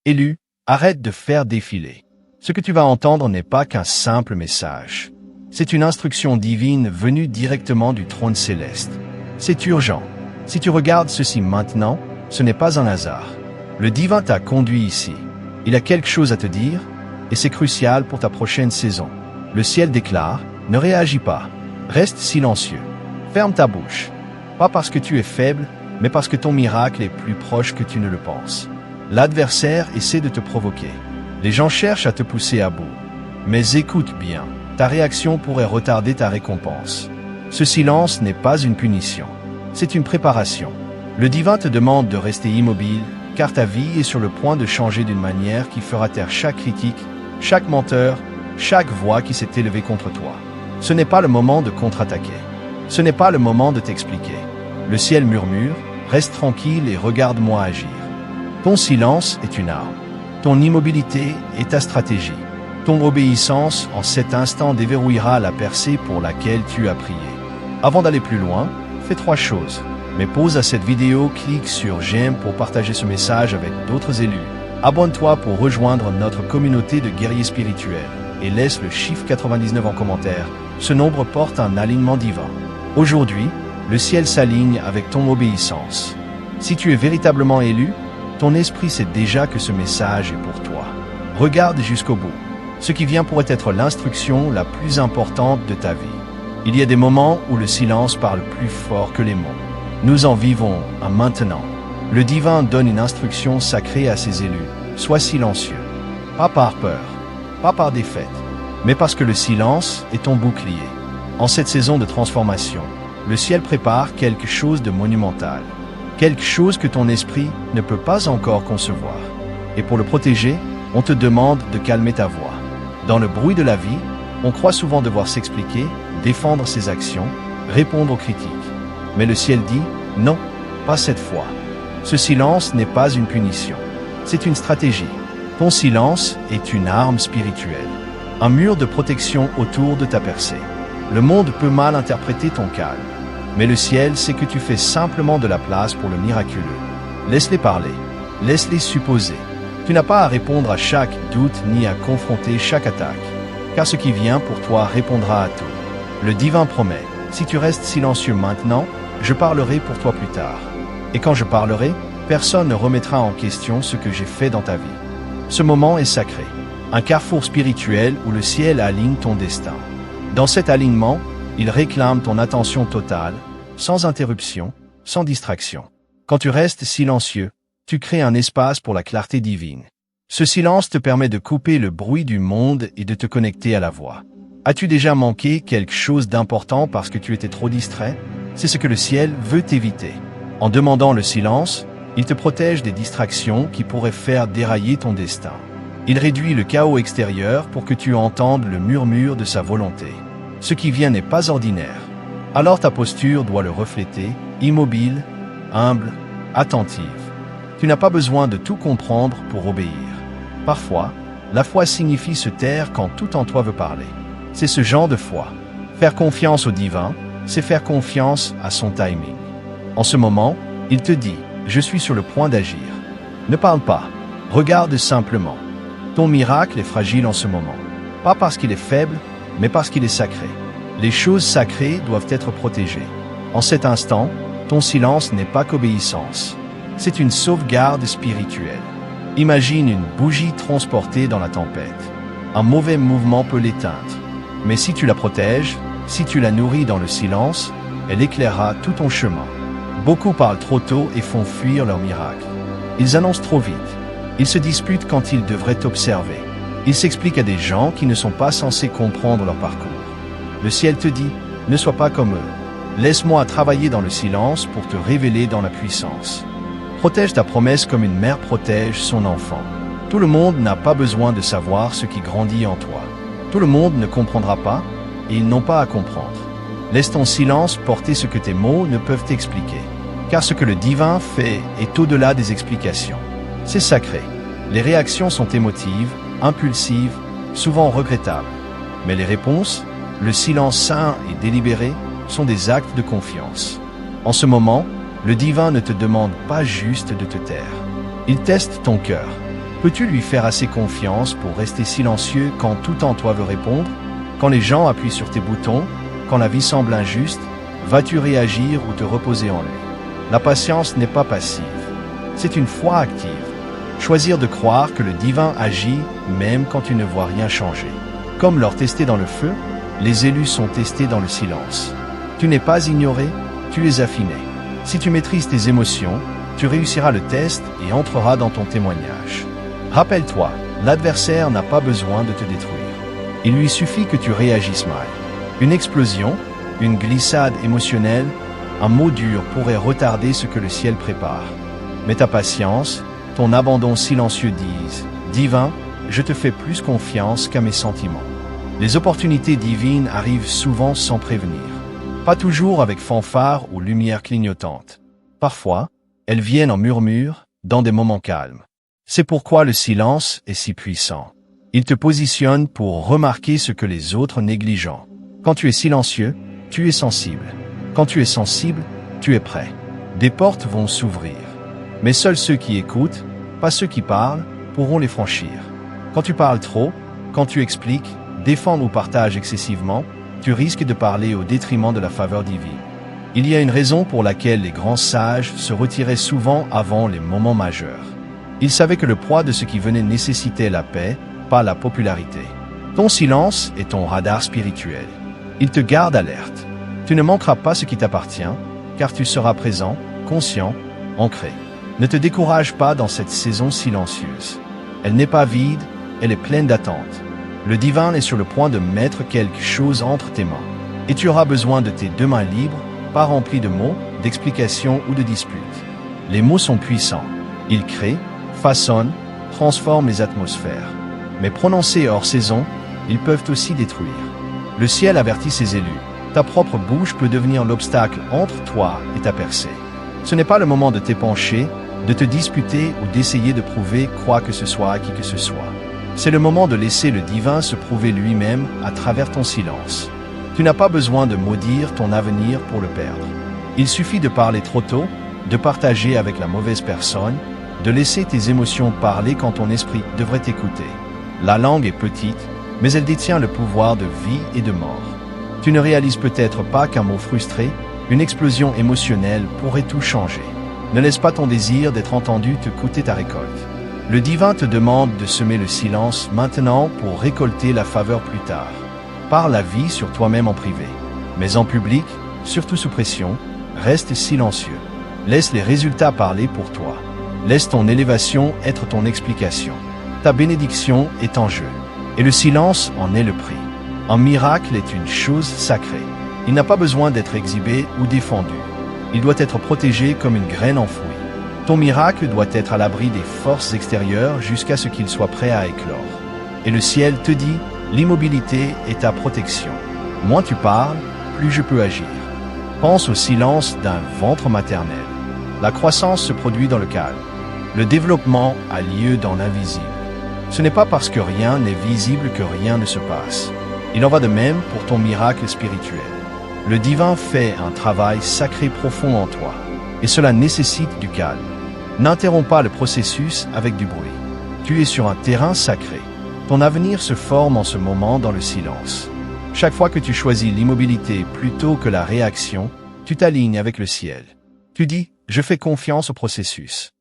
Élu, arrête de faire défiler. Ce que tu vas entendre n'est pas qu'un simple message. C'est une instruction divine venue directement du trône céleste. C'est urgent. Si tu regardes ceci maintenant, ce n'est pas un hasard. Le divin t'a conduit ici. Il a quelque chose à te dire, et c'est crucial pour ta prochaine saison. Le ciel déclare, ne réagis pas. Reste silencieux. Ferme ta bouche. Pas parce que tu es faible, mais parce que ton miracle est plus proche que tu ne le penses. L'adversaire essaie de te provoquer. Les gens cherchent à te pousser à bout. Mais écoute bien, ta réaction pourrait retarder ta récompense. Ce silence n'est pas une punition. C'est une préparation. Le divin te demande de rester immobile, car ta vie est sur le point de changer d'une manière qui fera taire chaque critique, chaque menteur, chaque voix qui s'est élevée contre toi. Ce n'est pas le moment de contre-attaquer. Ce n'est pas le moment de t'expliquer. Le ciel murmure, reste tranquille et regarde-moi agir. Ton silence est une arme. Ton immobilité est ta stratégie. Ton obéissance en cet instant déverrouillera la percée pour laquelle tu as prié. Avant d'aller plus loin, fais 3 choses. Mais pause à cette vidéo, clique sur j'aime pour partager ce message avec d'autres élus. Abonne-toi pour rejoindre notre communauté de guerriers spirituels et laisse le chiffre 99 en commentaire. Ce nombre porte un alignement divin. Aujourd'hui, le ciel s'aligne avec ton obéissance. Si tu es véritablement élu, ton esprit sait déjà que ce message est pour toi. Regarde jusqu'au bout. Ce qui vient pourrait être l'instruction la plus importante de ta vie. Il y a des moments où le silence parle plus fort que les mots. Nous en vivons un maintenant. Le divin donne une instruction sacrée à ses élus. Sois silencieux. Pas par peur, pas par défaite, mais parce que le silence est ton bouclier. En cette saison de transformation, le ciel prépare quelque chose de monumental. Quelque chose que ton esprit ne peut pas encore concevoir. Et pour le protéger, on te demande de calmer ta voix. Dans le bruit de la vie, on croit souvent devoir s'expliquer, défendre ses actions, répondre aux critiques. Mais le ciel dit, non, pas cette fois. Ce silence n'est pas une punition. C'est une stratégie. Ton silence est une arme spirituelle. Un mur de protection autour de ta percée. Le monde peut mal interpréter ton calme. Mais le ciel sait que tu fais simplement de la place pour le miraculeux. Laisse-les parler. Laisse-les supposer. Tu n'as pas à répondre à chaque doute ni à confronter chaque attaque. Car ce qui vient pour toi répondra à tout. Le divin promet, si tu restes silencieux maintenant, je parlerai pour toi plus tard. Et quand je parlerai, personne ne remettra en question ce que j'ai fait dans ta vie. Ce moment est sacré. Un carrefour spirituel où le ciel aligne ton destin. Dans cet alignement, il réclame ton attention totale, sans interruption, sans distraction. Quand tu restes silencieux, tu crées un espace pour la clarté divine. Ce silence te permet de couper le bruit du monde et de te connecter à la voix. As-tu déjà manqué quelque chose d'important parce que tu étais trop distrait? C'est ce que le ciel veut éviter. En demandant le silence, il te protège des distractions qui pourraient faire dérailler ton destin. Il réduit le chaos extérieur pour que tu entendes le murmure de sa volonté. Ce qui vient n'est pas ordinaire. Alors ta posture doit le refléter, immobile, humble, attentive. Tu n'as pas besoin de tout comprendre pour obéir. Parfois, la foi signifie se taire quand tout en toi veut parler. C'est ce genre de foi. Faire confiance au divin, c'est faire confiance à son timing. En ce moment, il te dit, je suis sur le point d'agir. Ne parle pas, regarde simplement. Ton miracle est fragile en ce moment. Pas parce qu'il est faible, mais parce qu'il est sacré. Les choses sacrées doivent être protégées. En cet instant, ton silence n'est pas qu'obéissance. C'est une sauvegarde spirituelle. Imagine une bougie transportée dans la tempête. Un mauvais mouvement peut l'éteindre. Mais si tu la protèges, si tu la nourris dans le silence, elle éclairera tout ton chemin. Beaucoup parlent trop tôt et font fuir leur miracle. Ils annoncent trop vite. Ils se disputent quand ils devraient observer. Ils s'expliquent à des gens qui ne sont pas censés comprendre leur parcours. Le ciel te dit, ne sois pas comme eux. Laisse-moi travailler dans le silence pour te révéler dans la puissance. Protège ta promesse comme une mère protège son enfant. Tout le monde n'a pas besoin de savoir ce qui grandit en toi. Tout le monde ne comprendra pas, et ils n'ont pas à comprendre. Laisse ton silence porter ce que tes mots ne peuvent expliquer. Car ce que le divin fait est au-delà des explications. C'est sacré. Les réactions sont émotives, impulsives, souvent regrettables. Mais les réponses, le silence sain et délibéré, sont des actes de confiance. En ce moment, le divin ne te demande pas juste de te taire. Il teste ton cœur. Peux-tu lui faire assez confiance pour rester silencieux quand tout en toi veut répondre? Quand les gens appuient sur tes boutons, quand la vie semble injuste, vas-tu réagir ou te reposer en lui? La patience n'est pas passive, c'est une foi active. Choisir de croire que le divin agit même quand tu ne vois rien changer. Comme l'or testé dans le feu, les élus sont testés dans le silence. Tu n'es pas ignoré, tu es affiné. Si tu maîtrises tes émotions, tu réussiras le test et entreras dans ton témoignage. Rappelle-toi, l'adversaire n'a pas besoin de te détruire. Il lui suffit que tu réagisses mal. Une explosion, une glissade émotionnelle, un mot dur pourrait retarder ce que le ciel prépare. Mais ta patience, ton abandon silencieux disent « Divin, je te fais plus confiance qu'à mes sentiments ». Les opportunités divines arrivent souvent sans prévenir. Pas toujours avec fanfare ou lumière clignotante. Parfois, elles viennent en murmure, dans des moments calmes. C'est pourquoi le silence est si puissant. Il te positionne pour remarquer ce que les autres négligent. Quand tu es silencieux, tu es sensible. Quand tu es sensible, tu es prêt. Des portes vont s'ouvrir. Mais seuls ceux qui écoutent, pas ceux qui parlent, pourront les franchir. Quand tu parles trop, quand tu expliques, défends ou partages excessivement, tu risques de parler au détriment de la faveur divine. Il y a une raison pour laquelle les grands sages se retiraient souvent avant les moments majeurs. Ils savaient que le poids de ce qui venait nécessitait la paix, pas la popularité. Ton silence est ton radar spirituel. Il te garde alerte. Tu ne manqueras pas ce qui t'appartient, car tu seras présent, conscient, ancré. Ne te décourage pas dans cette saison silencieuse. Elle n'est pas vide, elle est pleine d'attente. Le divin est sur le point de mettre quelque chose entre tes mains. Et tu auras besoin de tes deux mains libres, pas remplies de mots, d'explications ou de disputes. Les mots sont puissants. Ils créent, façonnent, transforment les atmosphères. Mais prononcés hors saison, ils peuvent aussi détruire. Le ciel avertit ses élus. Ta propre bouche peut devenir l'obstacle entre toi et ta percée. Ce n'est pas le moment de t'épancher, de te disputer ou d'essayer de prouver quoi que ce soit à qui que ce soit. C'est le moment de laisser le divin se prouver lui-même à travers ton silence. Tu n'as pas besoin de maudire ton avenir pour le perdre. Il suffit de parler trop tôt, de partager avec la mauvaise personne, de laisser tes émotions parler quand ton esprit devrait t'écouter. La langue est petite, mais elle détient le pouvoir de vie et de mort. Tu ne réalises peut-être pas qu'un mot frustré, une explosion émotionnelle pourrait tout changer. Ne laisse pas ton désir d'être entendu te coûter ta récolte. Le divin te demande de semer le silence maintenant pour récolter la faveur plus tard. Parle la vie sur toi-même en privé. Mais en public, surtout sous pression, reste silencieux. Laisse les résultats parler pour toi. Laisse ton élévation être ton explication. Ta bénédiction est en jeu. Et le silence en est le prix. Un miracle est une chose sacrée. Il n'a pas besoin d'être exhibé ou défendu. Il doit être protégé comme une graine enfouie. Ton miracle doit être à l'abri des forces extérieures jusqu'à ce qu'il soit prêt à éclore. Et le ciel te dit, l'immobilité est ta protection. Moins tu parles, plus je peux agir. Pense au silence d'un ventre maternel. La croissance se produit dans le calme. Le développement a lieu dans l'invisible. Ce n'est pas parce que rien n'est visible que rien ne se passe. Il en va de même pour ton miracle spirituel. Le divin fait un travail sacré profond en toi, et cela nécessite du calme. N'interromps pas le processus avec du bruit. Tu es sur un terrain sacré. Ton avenir se forme en ce moment dans le silence. Chaque fois que tu choisis l'immobilité plutôt que la réaction, tu t'alignes avec le ciel. Tu dis, je fais confiance au processus.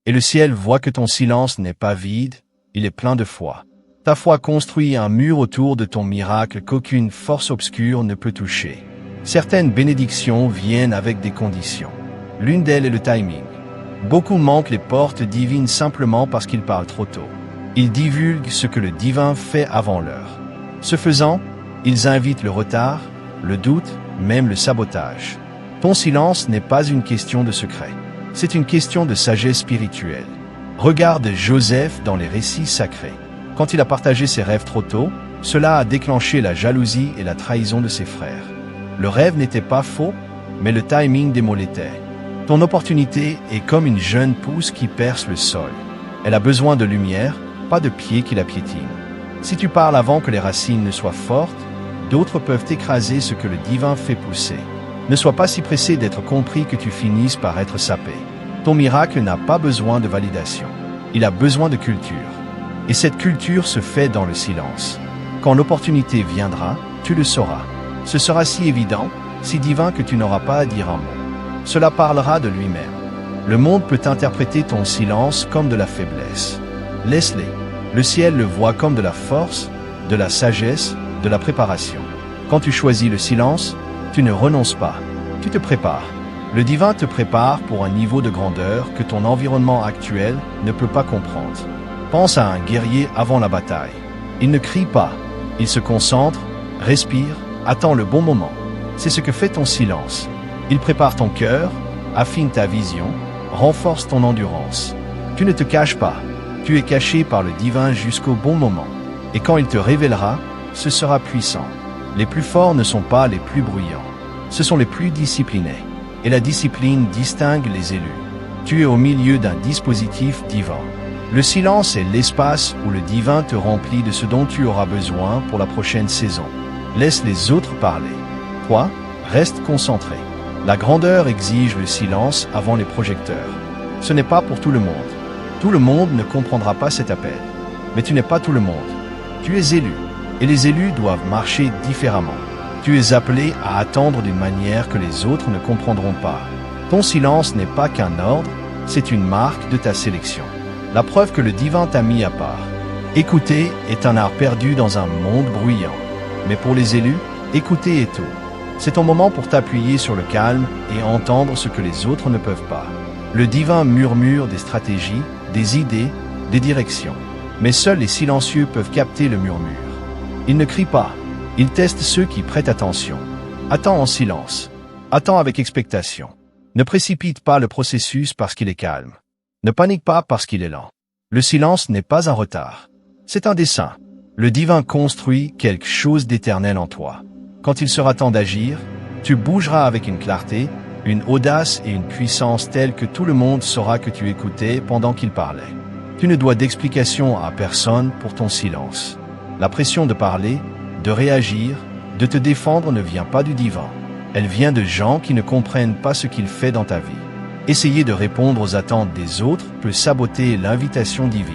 Et le ciel voit que ton silence n'est pas vide, il est plein de foi. Ta foi construit un mur autour de ton miracle qu'aucune force obscure ne peut toucher. Certaines bénédictions viennent avec des conditions. L'une d'elles est le timing. Beaucoup manquent les portes divines simplement parce qu'ils parlent trop tôt. Ils divulguent ce que le divin fait avant l'heure. Ce faisant, ils invitent le retard, le doute, même le sabotage. Ton silence n'est pas une question de secret. C'est une question de sagesse spirituelle. Regarde Joseph dans les récits sacrés. Quand il a partagé ses rêves trop tôt, cela a déclenché la jalousie et la trahison de ses frères. Le rêve n'était pas faux, mais le timing des mots l'était. Ton opportunité est comme une jeune pousse qui perce le sol. Elle a besoin de lumière, pas de pieds qui la piétinent. Si tu parles avant que les racines ne soient fortes, d'autres peuvent écraser ce que le divin fait pousser. Ne sois pas si pressé d'être compris que tu finisses par être sapé. Ton miracle n'a pas besoin de validation. Il a besoin de culture. Et cette culture se fait dans le silence. Quand l'opportunité viendra, tu le sauras. Ce sera si évident, si divin que tu n'auras pas à dire un mot. Cela parlera de lui-même. Le monde peut interpréter ton silence comme de la faiblesse. Laisse-les. Le ciel le voit comme de la force, de la sagesse, de la préparation. Quand tu choisis le silence, tu ne renonces pas. Tu te prépares. Le divin te prépare pour un niveau de grandeur que ton environnement actuel ne peut pas comprendre. Pense à un guerrier avant la bataille. Il ne crie pas. Il se concentre, respire, attend le bon moment. C'est ce que fait ton silence. Il prépare ton cœur, affine ta vision, renforce ton endurance. Tu ne te caches pas. Tu es caché par le divin jusqu'au bon moment. Et quand il te révélera, ce sera puissant. Les plus forts ne sont pas les plus bruyants. Ce sont les plus disciplinés. Et la discipline distingue les élus. Tu es au milieu d'un dispositif divin. Le silence est l'espace où le divin te remplit de ce dont tu auras besoin pour la prochaine saison. Laisse les autres parler. Toi, reste concentré. La grandeur exige le silence avant les projecteurs. Ce n'est pas pour tout le monde. Tout le monde ne comprendra pas cet appel. Mais tu n'es pas tout le monde. Tu es élu. Et les élus doivent marcher différemment. Tu es appelé à attendre d'une manière que les autres ne comprendront pas. Ton silence n'est pas qu'un ordre, c'est une marque de ta sélection. La preuve que le divin t'a mis à part. Écouter est un art perdu dans un monde bruyant. Mais pour les élus, écouter est tout. C'est ton moment pour t'appuyer sur le calme et entendre ce que les autres ne peuvent pas. Le divin murmure des stratégies, des idées, des directions. Mais seuls les silencieux peuvent capter le murmure. Il ne crie pas. Il teste ceux qui prêtent attention. Attends en silence. Attends avec expectation. Ne précipite pas le processus parce qu'il est calme. Ne panique pas parce qu'il est lent. Le silence n'est pas un retard. C'est un dessein. Le divin construit quelque chose d'éternel en toi. Quand il sera temps d'agir, tu bougeras avec une clarté, une audace et une puissance telle que tout le monde saura que tu écoutais pendant qu'il parlait. Tu ne dois d'explication à personne pour ton silence. La pression de parler, de réagir, de te défendre ne vient pas du divin. Elle vient de gens qui ne comprennent pas ce qu'il fait dans ta vie. Essayer de répondre aux attentes des autres peut saboter l'invitation divine.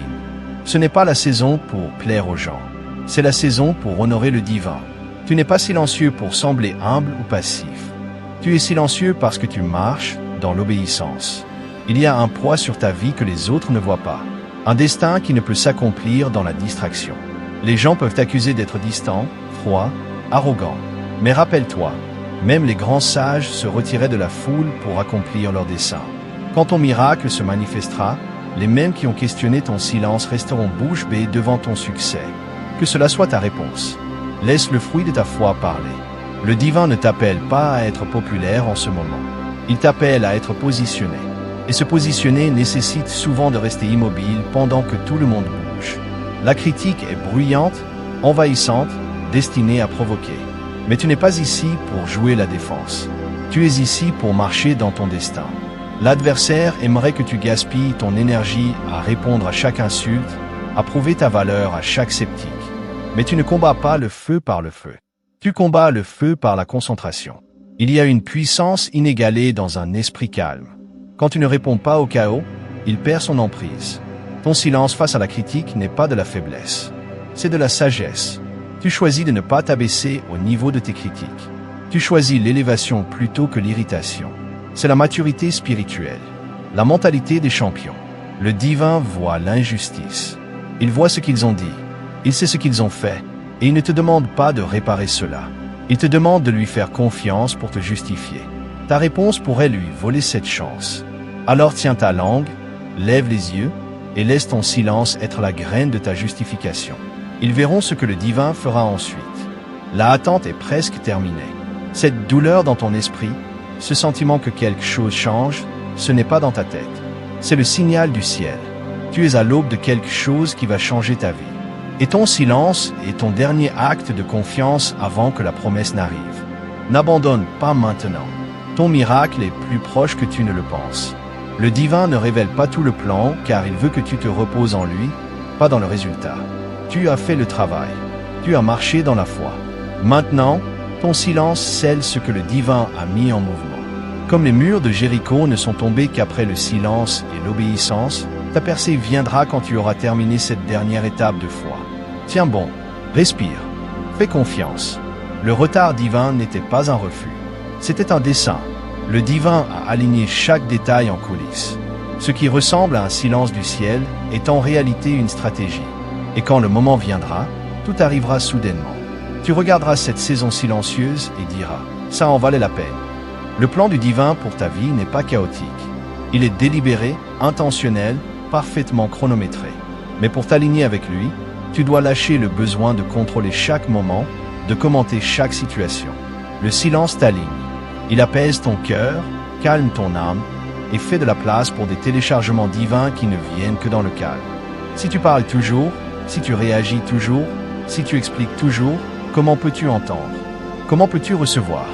Ce n'est pas la saison pour plaire aux gens. C'est la saison pour honorer le divin. Tu n'es pas silencieux pour sembler humble ou passif. Tu es silencieux parce que tu marches dans l'obéissance. Il y a un poids sur ta vie que les autres ne voient pas. Un destin qui ne peut s'accomplir dans la distraction. Les gens peuvent t'accuser d'être distant, froid, arrogant. Mais rappelle-toi, même les grands sages se retiraient de la foule pour accomplir leur dessein. Quand ton miracle se manifestera, les mêmes qui ont questionné ton silence resteront bouche bée devant ton succès. Que cela soit ta réponse. Laisse le fruit de ta foi parler. Le divin ne t'appelle pas à être populaire en ce moment. Il t'appelle à être positionné. Et se positionner nécessite souvent de rester immobile pendant que tout le monde bouge. La critique est bruyante, envahissante, destinée à provoquer. Mais tu n'es pas ici pour jouer la défense. Tu es ici pour marcher dans ton destin. L'adversaire aimerait que tu gaspilles ton énergie à répondre à chaque insulte, à prouver ta valeur à chaque sceptique. Mais tu ne combats pas le feu par le feu. Tu combats le feu par la concentration. Il y a une puissance inégalée dans un esprit calme. Quand tu ne réponds pas au chaos, il perd son emprise. Ton silence face à la critique n'est pas de la faiblesse. C'est de la sagesse. Tu choisis de ne pas t'abaisser au niveau de tes critiques. Tu choisis l'élévation plutôt que l'irritation. C'est la maturité spirituelle. La mentalité des champions. Le divin voit l'injustice. Il voit ce qu'ils ont dit. Il sait ce qu'ils ont fait. Et il ne te demande pas de réparer cela. Il te demande de lui faire confiance pour te justifier. Ta réponse pourrait lui voler cette chance. Alors tiens ta langue, lève les yeux, et laisse ton silence être la graine de ta justification. Ils verront ce que le divin fera ensuite. La attente est presque terminée. Cette douleur dans ton esprit, ce sentiment que quelque chose change, ce n'est pas dans ta tête. C'est le signal du ciel. Tu es à l'aube de quelque chose qui va changer ta vie. Et ton silence est ton dernier acte de confiance avant que la promesse n'arrive. N'abandonne pas maintenant. Ton miracle est plus proche que tu ne le penses. Le divin ne révèle pas tout le plan car il veut que tu te reposes en lui, pas dans le résultat. Tu as fait le travail. Tu as marché dans la foi. Maintenant, ton silence scelle ce que le divin a mis en mouvement. Comme les murs de Jéricho ne sont tombés qu'après le silence et l'obéissance, Ta percée viendra quand tu auras terminé cette dernière étape de foi. Tiens bon, respire, fais confiance. Le retard divin n'était pas un refus. C'était un dessein. Le divin a aligné chaque détail en coulisses. Ce qui ressemble à un silence du ciel est en réalité une stratégie. Et quand le moment viendra, tout arrivera soudainement. Tu regarderas cette saison silencieuse et diras « ça en valait la peine ». Le plan du divin pour ta vie n'est pas chaotique. Il est délibéré, intentionnel, parfaitement chronométré. Mais pour t'aligner avec lui, tu dois lâcher le besoin de contrôler chaque moment, de commenter chaque situation. Le silence t'aligne. Il apaise ton cœur, calme ton âme et fait de la place pour des téléchargements divins qui ne viennent que dans le calme. Si tu parles toujours, si tu réagis toujours, si tu expliques toujours, comment peux-tu entendre? Comment peux-tu recevoir?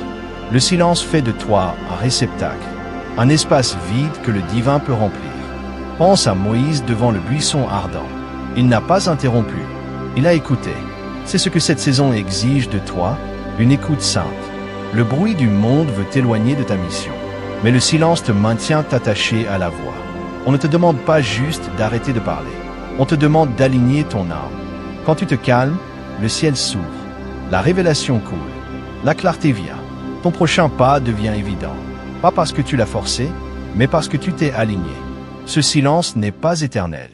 Le silence fait de toi un réceptacle, un espace vide que le divin peut remplir. Pense à Moïse devant le buisson ardent. Il n'a pas interrompu. Il a écouté. C'est ce que cette saison exige de toi, une écoute sainte. Le bruit du monde veut t'éloigner de ta mission. Mais le silence te maintient attaché à la voix. On ne te demande pas juste d'arrêter de parler. On te demande d'aligner ton âme. Quand tu te calmes, le ciel s'ouvre. La révélation coule. La clarté vient. Ton prochain pas devient évident. Pas parce que tu l'as forcé, mais parce que tu t'es aligné. Ce silence n'est pas éternel.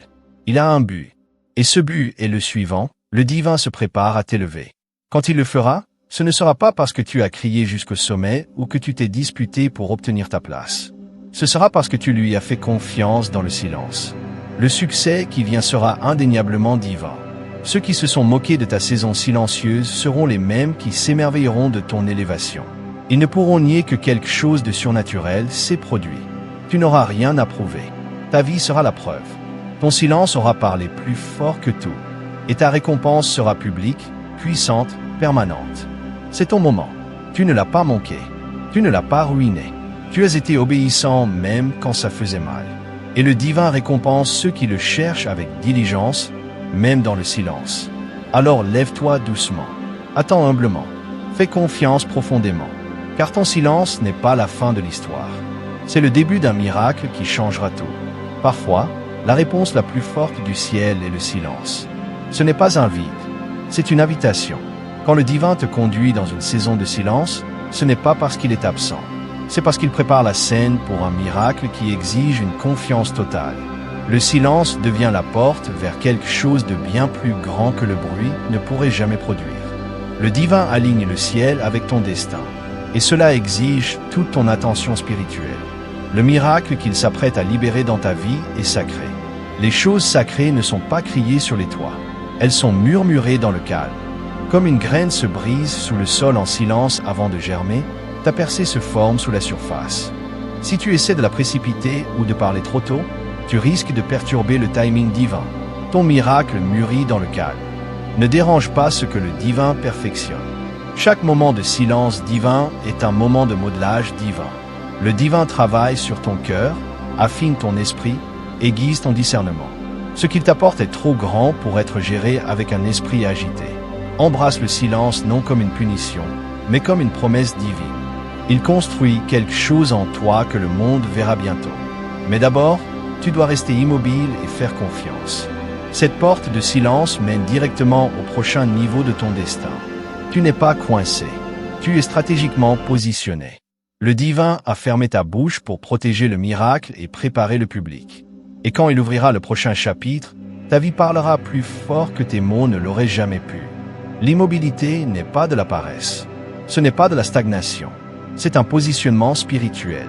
Il a un but. Et ce but est le suivant. Le divin se prépare à t'élever. Quand il le fera, ce ne sera pas parce que tu as crié jusqu'au sommet ou que tu t'es disputé pour obtenir ta place. Ce sera parce que tu lui as fait confiance dans le silence. Le succès qui vient sera indéniablement divin. Ceux qui se sont moqués de ta saison silencieuse seront les mêmes qui s'émerveilleront de ton élévation. Ils ne pourront nier que quelque chose de surnaturel s'est produit. Tu n'auras rien à prouver. Ta vie sera la preuve. Ton silence aura parlé plus fort que tout. Et ta récompense sera publique, puissante, permanente. C'est ton moment. Tu ne l'as pas manqué. Tu ne l'as pas ruiné. Tu as été obéissant même quand ça faisait mal. Et le divin récompense ceux qui le cherchent avec diligence, même dans le silence. Alors lève-toi doucement. Attends humblement. Fais confiance profondément. Car ton silence n'est pas la fin de l'histoire. C'est le début d'un miracle qui changera tout. Parfois, la réponse la plus forte du ciel est le silence. Ce n'est pas un vide, c'est une invitation. Quand le divin te conduit dans une saison de silence, ce n'est pas parce qu'il est absent. C'est parce qu'il prépare la scène pour un miracle qui exige une confiance totale. Le silence devient la porte vers quelque chose de bien plus grand que le bruit ne pourrait jamais produire. Le divin aligne le ciel avec ton destin. Et cela exige toute ton attention spirituelle. Le miracle qu'il s'apprête à libérer dans ta vie est sacré. Les choses sacrées ne sont pas criées sur les toits. Elles sont murmurées dans le calme. Comme une graine se brise sous le sol en silence avant de germer, ta percée se forme sous la surface. Si tu essaies de la précipiter ou de parler trop tôt, tu risques de perturber le timing divin. Ton miracle mûrit dans le calme. Ne dérange pas ce que le divin perfectionne. Chaque moment de silence divin est un moment de modelage divin. Le divin travaille sur ton cœur, affine ton esprit, aiguise ton discernement. Ce qu'il t'apporte est trop grand pour être géré avec un esprit agité. Embrasse le silence non comme une punition, mais comme une promesse divine. Il construit quelque chose en toi que le monde verra bientôt. Mais d'abord, tu dois rester immobile et faire confiance. Cette porte de silence mène directement au prochain niveau de ton destin. Tu n'es pas coincé. Tu es stratégiquement positionné. Le divin a fermé ta bouche pour protéger le miracle et préparer le public. Et quand il ouvrira le prochain chapitre, ta vie parlera plus fort que tes mots ne l'auraient jamais pu. L'immobilité n'est pas de la paresse. Ce n'est pas de la stagnation. C'est un positionnement spirituel.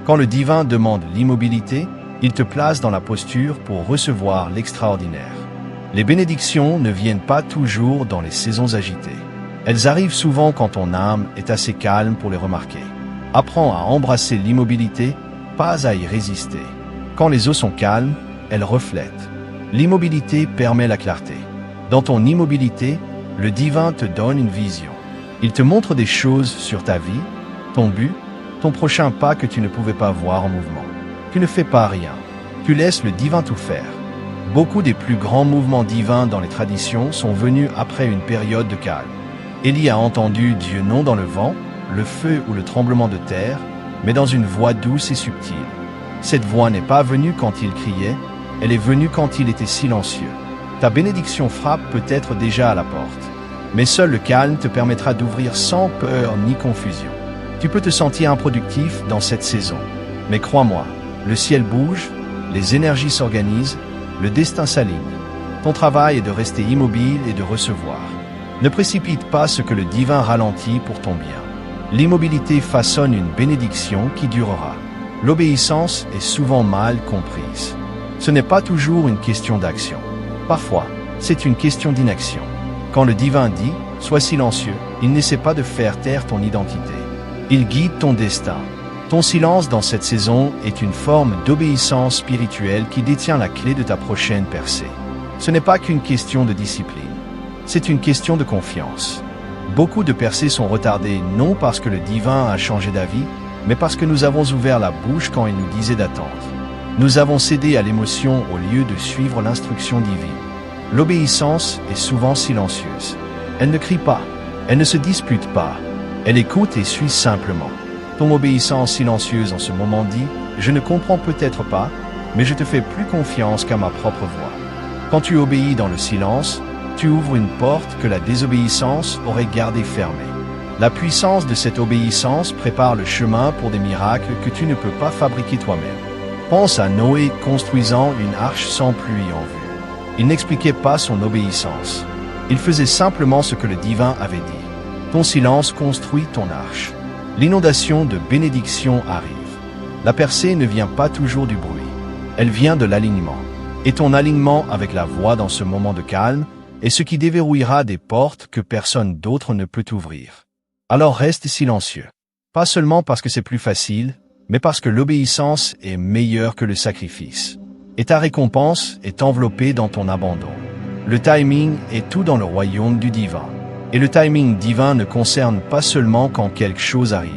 Quand le divin demande l'immobilité, il te place dans la posture pour recevoir l'extraordinaire. Les bénédictions ne viennent pas toujours dans les saisons agitées. Elles arrivent souvent quand ton âme est assez calme pour les remarquer. Apprends à embrasser l'immobilité, pas à y résister. Quand les eaux sont calmes, elles reflètent. L'immobilité permet la clarté. Dans ton immobilité, le divin te donne une vision. Il te montre des choses sur ta vie, ton but, ton prochain pas que tu ne pouvais pas voir en mouvement. Tu ne fais pas rien. Tu laisses le divin tout faire. Beaucoup des plus grands mouvements divins dans les traditions sont venus après une période de calme. Élie a entendu Dieu non dans le vent, le feu ou le tremblement de terre, mais dans une voix douce et subtile. Cette voix n'est pas venue quand il criait, Elle est venue quand il était silencieux. Ta bénédiction frappe peut-être déjà à la porte. Mais seul le calme te permettra d'ouvrir sans peur ni confusion. Tu peux te sentir improductif dans cette saison. Mais crois-moi, le ciel bouge, les énergies s'organisent, le destin s'aligne. Ton travail est de rester immobile et de recevoir. Ne précipite pas ce que le divin ralentit pour ton bien. L'immobilité façonne une bénédiction qui durera. L'obéissance est souvent mal comprise. Ce n'est pas toujours une question d'action. Parfois, c'est une question d'inaction. Quand le divin dit « Sois silencieux », il n'essaie pas de faire taire ton identité. Il guide ton destin. Ton silence dans cette saison est une forme d'obéissance spirituelle qui détient la clé de ta prochaine percée. Ce n'est pas qu'une question de discipline. C'est une question de confiance. Beaucoup de percées sont retardées non parce que le divin a changé d'avis, mais parce que nous avons ouvert la bouche quand il nous disait d'attendre. Nous avons cédé à l'émotion au lieu de suivre l'instruction divine. L'obéissance est souvent silencieuse. Elle ne crie pas, elle ne se dispute pas, elle écoute et suit simplement. Ton obéissance silencieuse en ce moment dit « Je ne comprends peut-être pas, mais je te fais plus confiance qu'à ma propre voix ». Quand tu obéis dans le silence, tu ouvres une porte que la désobéissance aurait gardée fermée. La puissance de cette obéissance prépare le chemin pour des miracles que tu ne peux pas fabriquer toi-même. Pense à Noé construisant une arche sans pluie en vue. Il n'expliquait pas son obéissance. Il faisait simplement ce que le divin avait dit. Ton silence construit ton arche. L'inondation de bénédiction arrive. La percée ne vient pas toujours du bruit. Elle vient de l'alignement. Et ton alignement avec la voix dans ce moment de calme est ce qui déverrouillera des portes que personne d'autre ne peut ouvrir. Alors reste silencieux. Pas seulement parce que c'est plus facile, mais parce que l'obéissance est meilleure que le sacrifice. Et ta récompense est enveloppée dans ton abandon. Le timing est tout dans le royaume du divin. Et le timing divin ne concerne pas seulement quand quelque chose arrive.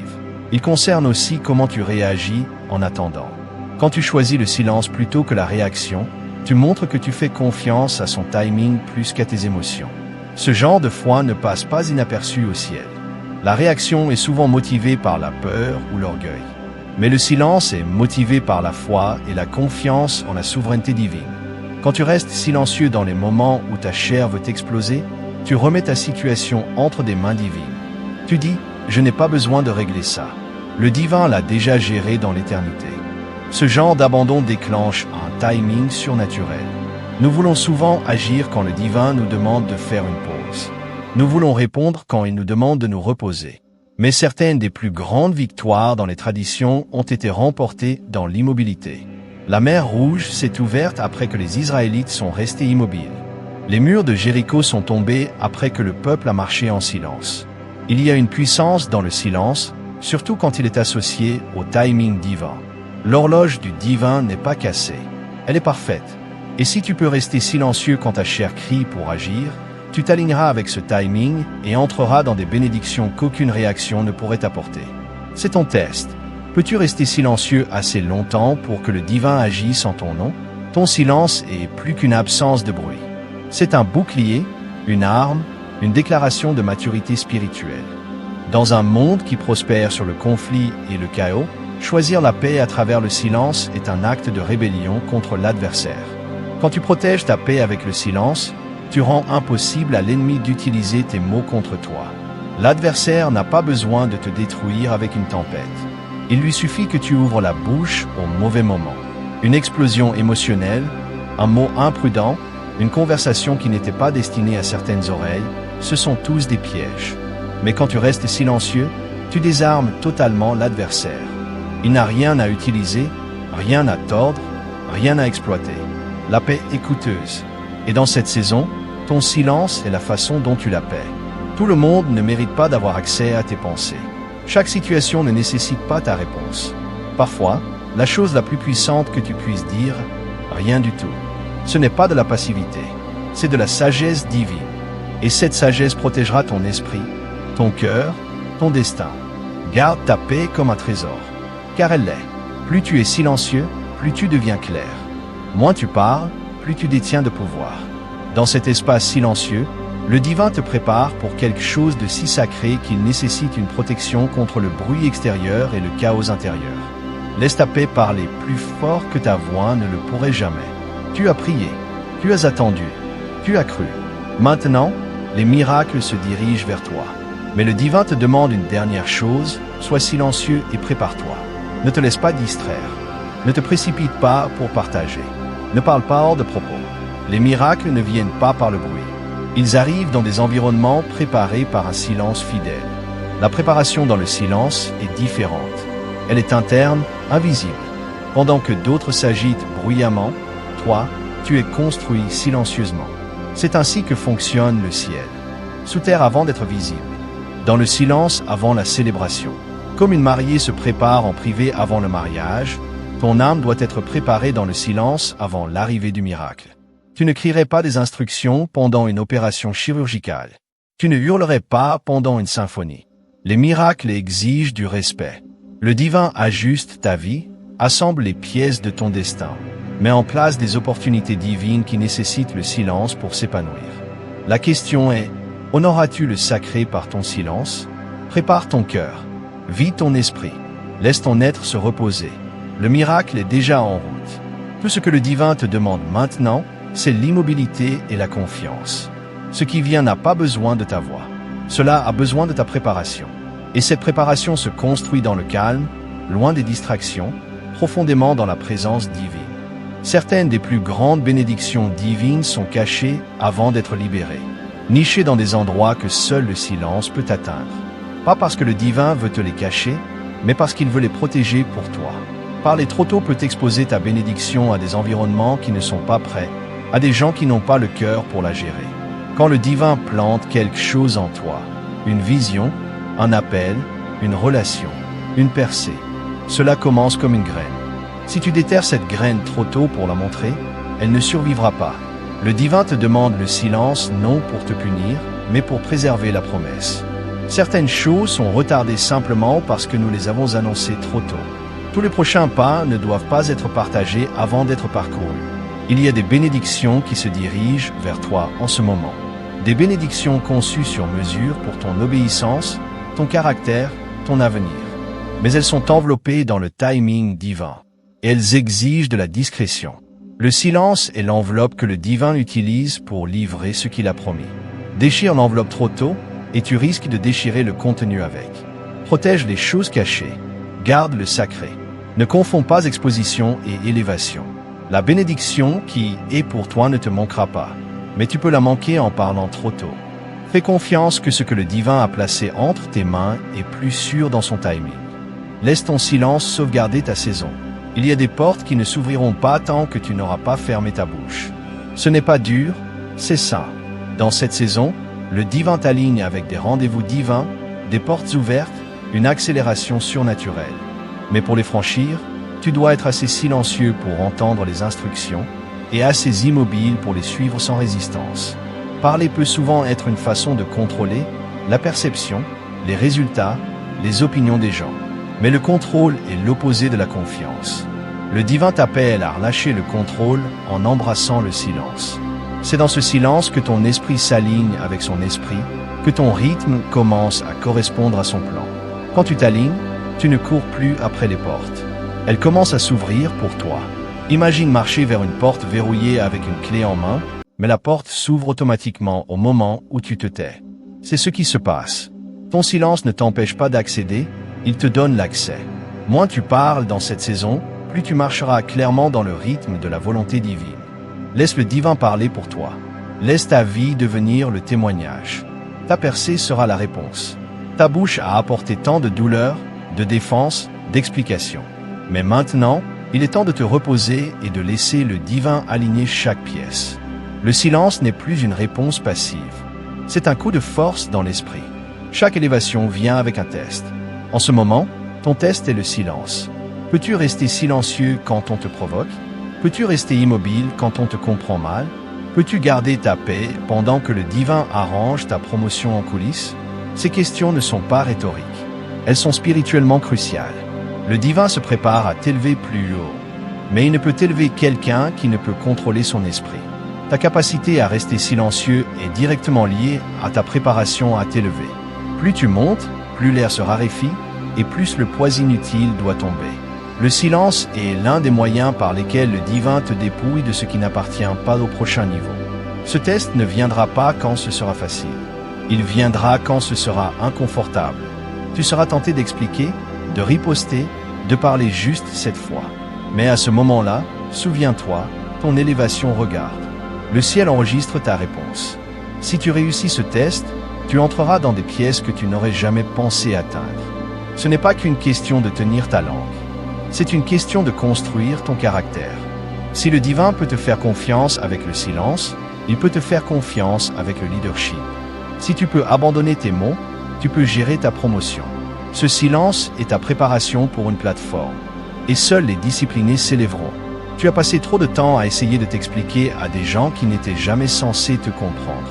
Il concerne aussi comment tu réagis en attendant. Quand tu choisis le silence plutôt que la réaction, tu montres que tu fais confiance à son timing plus qu'à tes émotions. Ce genre de foi ne passe pas inaperçu au ciel. La réaction est souvent motivée par la peur ou l'orgueil. Mais le silence est motivé par la foi et la confiance en la souveraineté divine. Quand tu restes silencieux dans les moments où ta chair veut exploser, tu remets ta situation entre des mains divines. Tu dis « Je n'ai pas besoin de régler ça. Le divin l'a déjà géré dans l'éternité ». Ce genre d'abandon déclenche un timing surnaturel. Nous voulons souvent agir quand le divin nous demande de faire une pause. Nous voulons répondre quand il nous demande de nous reposer. Mais certaines des plus grandes victoires dans les traditions ont été remportées dans l'immobilité. La mer Rouge s'est ouverte après que les Israélites sont restés immobiles. Les murs de Jéricho sont tombés après que le peuple a marché en silence. Il y a une puissance dans le silence, surtout quand il est associé au timing divin. L'horloge du divin n'est pas cassée, elle est parfaite. Et si tu peux rester silencieux quand ta chair crie pour agir, tu t'aligneras avec ce timing et entreras dans des bénédictions qu'aucune réaction ne pourrait apporter. C'est ton test. Peux-tu rester silencieux assez longtemps pour que le divin agisse en ton nom? Ton silence est plus qu'une absence de bruit. C'est un bouclier, une arme, une déclaration de maturité spirituelle. Dans un monde qui prospère sur le conflit et le chaos, choisir la paix à travers le silence est un acte de rébellion contre l'adversaire. Quand tu protèges ta paix avec le silence, tu rends impossible à l'ennemi d'utiliser tes mots contre toi. L'adversaire n'a pas besoin de te détruire avec une tempête. Il lui suffit que tu ouvres la bouche au mauvais moment. Une explosion émotionnelle, un mot imprudent, une conversation qui n'était pas destinée à certaines oreilles, ce sont tous des pièges. Mais quand tu restes silencieux, tu désarmes totalement l'adversaire. Il n'a rien à utiliser, rien à tordre, rien à exploiter. La paix est coûteuse. Et dans cette saison, ton silence est la façon dont tu la paies. Tout le monde ne mérite pas d'avoir accès à tes pensées. Chaque situation ne nécessite pas ta réponse. Parfois, la chose la plus puissante que tu puisses dire, rien du tout. Ce n'est pas de la passivité, c'est de la sagesse divine. Et cette sagesse protégera ton esprit, ton cœur, ton destin. Garde ta paix comme un trésor, car elle l'est. Plus tu es silencieux, plus tu deviens clair. Moins tu parles, plus tu détiens de pouvoir. Dans cet espace silencieux, le divin te prépare pour quelque chose de si sacré qu'il nécessite une protection contre le bruit extérieur et le chaos intérieur. Laisse ta paix parler plus fort que ta voix ne le pourrait jamais. Tu as prié. Tu as attendu. Tu as cru. Maintenant, les miracles se dirigent vers toi. Mais le divin te demande une dernière chose, sois silencieux et prépare-toi. Ne te laisse pas distraire. Ne te précipite pas pour partager. Ne parle pas hors de propos. Les miracles ne viennent pas par le bruit. Ils arrivent dans des environnements préparés par un silence fidèle. La préparation dans le silence est différente. Elle est interne, invisible. Pendant que d'autres s'agitent bruyamment, toi, tu es construit silencieusement. C'est ainsi que fonctionne le ciel. Sous terre avant d'être visible. Dans le silence avant la célébration. Comme une mariée se prépare en privé avant le mariage, ton âme doit être préparée dans le silence avant l'arrivée du miracle. Tu ne crierais pas des instructions pendant une opération chirurgicale. Tu ne hurlerais pas pendant une symphonie. Les miracles exigent du respect. Le divin ajuste ta vie, assemble les pièces de ton destin, met en place des opportunités divines qui nécessitent le silence pour s'épanouir. La question est, honoreras-tu le sacré par ton silence? Prépare ton cœur, vide ton esprit, laisse ton être se reposer. Le miracle est déjà en route. Tout ce que le divin te demande maintenant, c'est l'immobilité et la confiance. Ce qui vient n'a pas besoin de ta voix. Cela a besoin de ta préparation. Et cette préparation se construit dans le calme, loin des distractions, profondément dans la présence divine. Certaines des plus grandes bénédictions divines sont cachées avant d'être libérées, nichées dans des endroits que seul le silence peut atteindre. Pas parce que le divin veut te les cacher, mais parce qu'il veut les protéger pour toi. Parler trop tôt peut exposer ta bénédiction à des environnements qui ne sont pas prêts, à des gens qui n'ont pas le cœur pour la gérer. Quand le divin plante quelque chose en toi, une vision, un appel, une relation, une percée, cela commence comme une graine. Si tu déterres cette graine trop tôt pour la montrer, elle ne survivra pas. Le divin te demande le silence non pour te punir, mais pour préserver la promesse. Certaines choses sont retardées simplement parce que nous les avons annoncées trop tôt. Tous les prochains pas ne doivent pas être partagés avant d'être parcourus. Il y a des bénédictions qui se dirigent vers toi en ce moment. Des bénédictions conçues sur mesure pour ton obéissance, ton caractère, ton avenir. Mais elles sont enveloppées dans le timing divin. Et elles exigent de la discrétion. Le silence est l'enveloppe que le divin utilise pour livrer ce qu'il a promis. Déchire l'enveloppe trop tôt et tu risques de déchirer le contenu avec. Protège les choses cachées. Garde le sacré. Ne confonds pas exposition et élévation. La bénédiction qui est pour toi ne te manquera pas, mais tu peux la manquer en parlant trop tôt. Fais confiance que ce que le divin a placé entre tes mains est plus sûr dans son timing. Laisse ton silence sauvegarder ta saison. Il y a des portes qui ne s'ouvriront pas tant que tu n'auras pas fermé ta bouche. Ce n'est pas dur, c'est sain. Dans cette saison, le divin t'aligne avec des rendez-vous divins, des portes ouvertes, une accélération surnaturelle. Mais pour les franchir, tu dois être assez silencieux pour entendre les instructions et assez immobile pour les suivre sans résistance. Parler peut souvent être une façon de contrôler la perception, les résultats, les opinions des gens. Mais le contrôle est l'opposé de la confiance. Le divin t'appelle à relâcher le contrôle en embrassant le silence. C'est dans ce silence que ton esprit s'aligne avec son esprit, que ton rythme commence à correspondre à son plan. Quand tu t'alignes, tu ne cours plus après les portes. Elles commencent à s'ouvrir pour toi. Imagine marcher vers une porte verrouillée avec une clé en main, mais la porte s'ouvre automatiquement au moment où tu te tais. C'est ce qui se passe. Ton silence ne t'empêche pas d'accéder, il te donne l'accès. Moins tu parles dans cette saison, plus tu marcheras clairement dans le rythme de la volonté divine. Laisse le divin parler pour toi. Laisse ta vie devenir le témoignage. Ta percée sera la réponse. Ta bouche a apporté tant de douleur, de défense, d'explication. Mais maintenant, il est temps de te reposer et de laisser le divin aligner chaque pièce. Le silence n'est plus une réponse passive. C'est un coup de force dans l'esprit. Chaque élévation vient avec un test. En ce moment, ton test est le silence. Peux-tu rester silencieux quand on te provoque? Peux-tu rester immobile quand on te comprend mal? Peux-tu garder ta paix pendant que le divin arrange ta promotion en coulisses? Ces questions ne sont pas rhétoriques. Elles sont spirituellement cruciales. Le divin se prépare à t'élever plus haut. Mais il ne peut élever quelqu'un qui ne peut contrôler son esprit. Ta capacité à rester silencieux est directement liée à ta préparation à t'élever. Plus tu montes, plus l'air se raréfie et plus le poids inutile doit tomber. Le silence est l'un des moyens par lesquels le divin te dépouille de ce qui n'appartient pas au prochain niveau. Ce test ne viendra pas quand ce sera facile. Il viendra quand ce sera inconfortable. Tu seras tenté d'expliquer, de riposter, de parler juste cette fois. Mais à ce moment-là, souviens-toi, ton élévation regarde. Le ciel enregistre ta réponse. Si tu réussis ce test, tu entreras dans des pièces que tu n'aurais jamais pensé atteindre. Ce n'est pas qu'une question de tenir ta langue. C'est une question de construire ton caractère. Si le divin peut te faire confiance avec le silence, il peut te faire confiance avec le leadership. Si tu peux abandonner tes mots, tu peux gérer ta promotion. Ce silence est ta préparation pour une plateforme. Et seuls les disciplinés s'élèveront. Tu as passé trop de temps à essayer de t'expliquer à des gens qui n'étaient jamais censés te comprendre.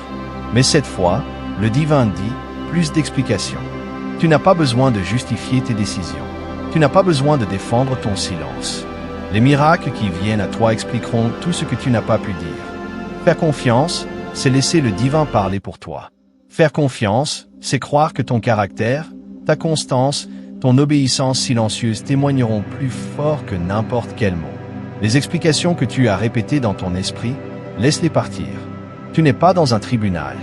Mais cette fois, le divin dit, plus d'explications. Tu n'as pas besoin de justifier tes décisions. Tu n'as pas besoin de défendre ton silence. Les miracles qui viennent à toi expliqueront tout ce que tu n'as pas pu dire. Faire confiance, c'est laisser le divin parler pour toi. Faire confiance, c'est croire que ton caractère, ta constance, ton obéissance silencieuse témoigneront plus fort que n'importe quel mot. Les explications que tu as répétées dans ton esprit, laisse-les partir. Tu n'es pas dans un tribunal.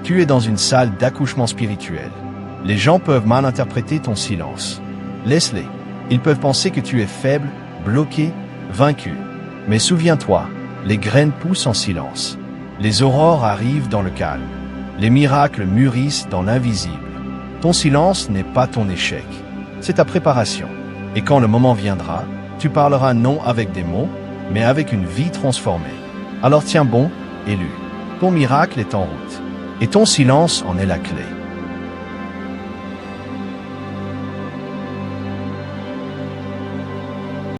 Tu es dans une salle d'accouchement spirituel. Les gens peuvent mal interpréter ton silence. Laisse-les. Ils peuvent penser que tu es faible, bloqué, vaincu. Mais souviens-toi, les graines poussent en silence. Les aurores arrivent dans le calme. Les miracles mûrissent dans l'invisible. Ton silence n'est pas ton échec. C'est ta préparation. Et quand le moment viendra, tu parleras non avec des mots, mais avec une vie transformée. Alors tiens bon, élu. Ton miracle est en route. Et ton silence en est la clé.